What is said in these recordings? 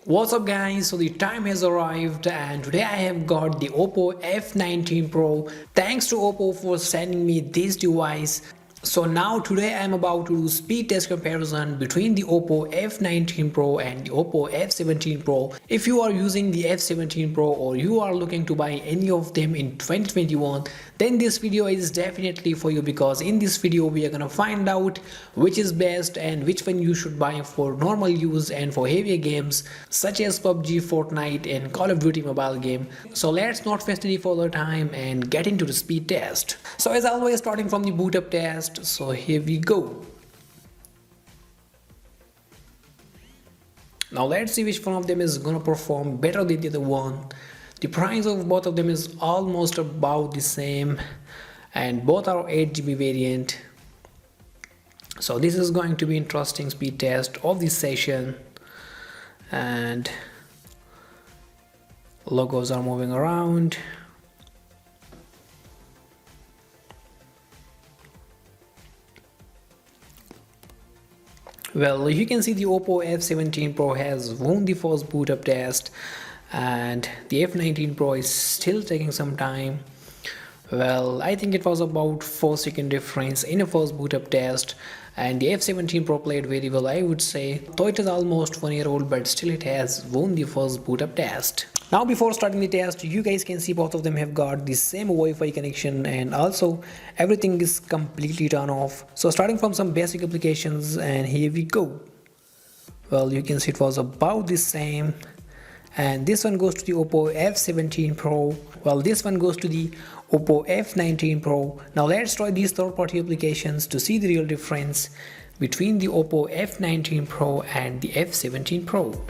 What's up guys, so the time has arrived and today I have got the Oppo F19 Pro. Thanks to Oppo for sending me this device. So now today I am about to do speed test comparison between the Oppo F19 Pro and the Oppo F17 Pro. If you are using the F17 Pro or you are looking to buy any of them in 2021, then this video is definitely for you, because in this video we are gonna find out which is best and which one you should buy for normal use and for heavier games such as PUBG, Fortnite and Call of Duty mobile game. So let's not waste any further time and get into the speed test. So as always, starting from the Bootup Test. So here we go. Now let's see which one of them is gonna perform better than the other one. The price of both of them is almost about the same and both are 8GB variant. So this is going to be interesting speed test of this session, and logos are moving around. Well, you can see the Oppo F17 Pro has won the first boot up test and the F19 Pro is still taking some time. Well, I think it was about 4-second difference in a first boot up test, and the F17 Pro played very well, I would say. Though it is almost 1 year old, but still it has won the first boot up test. Now before starting the test, you guys can see both of them have got the same Wi-Fi connection and also everything is completely turned off. So starting from some basic applications, and here we go. Well, you can see it was about the same. And this one goes to the Oppo F17 Pro. Well, this one goes to the Oppo F19 Pro. Now let's try these third-party applications to see the real difference between the Oppo F19 Pro and the F17 Pro.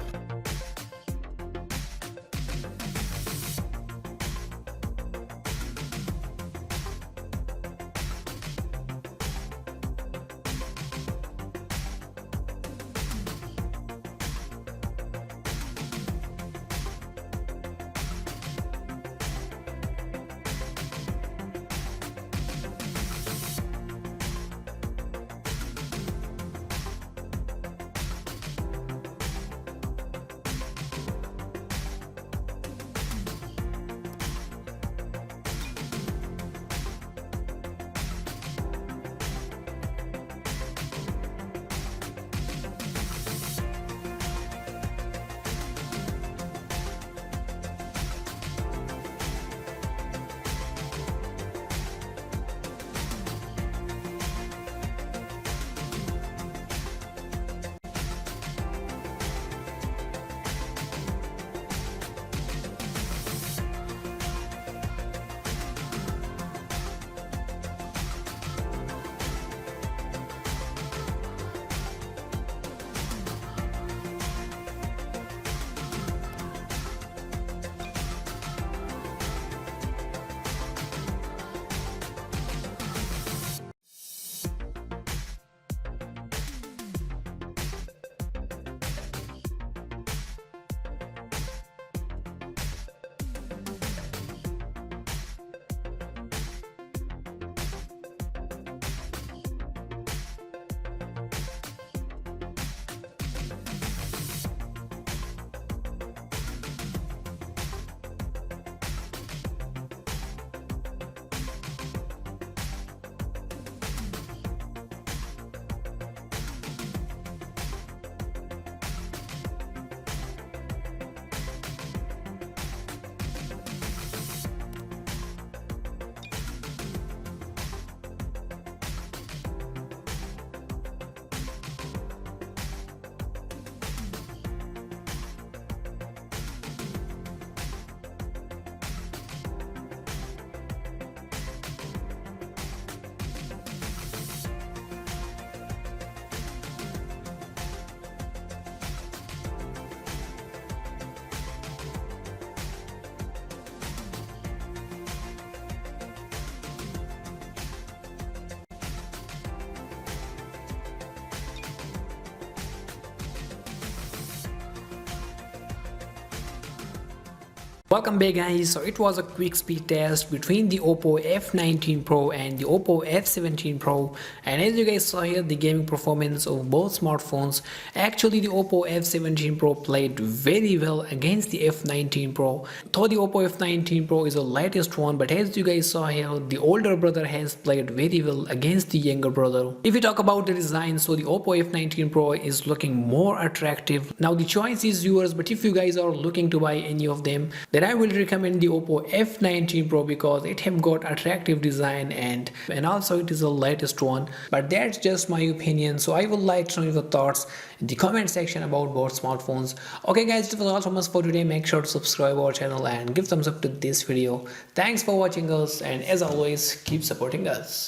Welcome back guys. So it was a quick speed test between the Oppo F19 Pro and the Oppo F17 Pro, and as you guys saw here, the gaming performance of both smartphones, actually the Oppo F17 Pro played very well against the F19 Pro. Though the Oppo F19 Pro is the latest one, but as you guys saw here, the older brother has played very well against the younger brother. If we talk about the design, so the Oppo F19 Pro is looking more attractive. Now the choice is yours, but if you guys are looking to buy any of them, then I will recommend the Oppo F19 Pro because it have got attractive design and also it is the latest one. But that's just my opinion, so I would like to know your thoughts in the comment section about both smartphones. Okay guys, this was all from us for today. Make sure to subscribe our channel and give thumbs up to this video. Thanks for watching us, and as always, keep supporting us.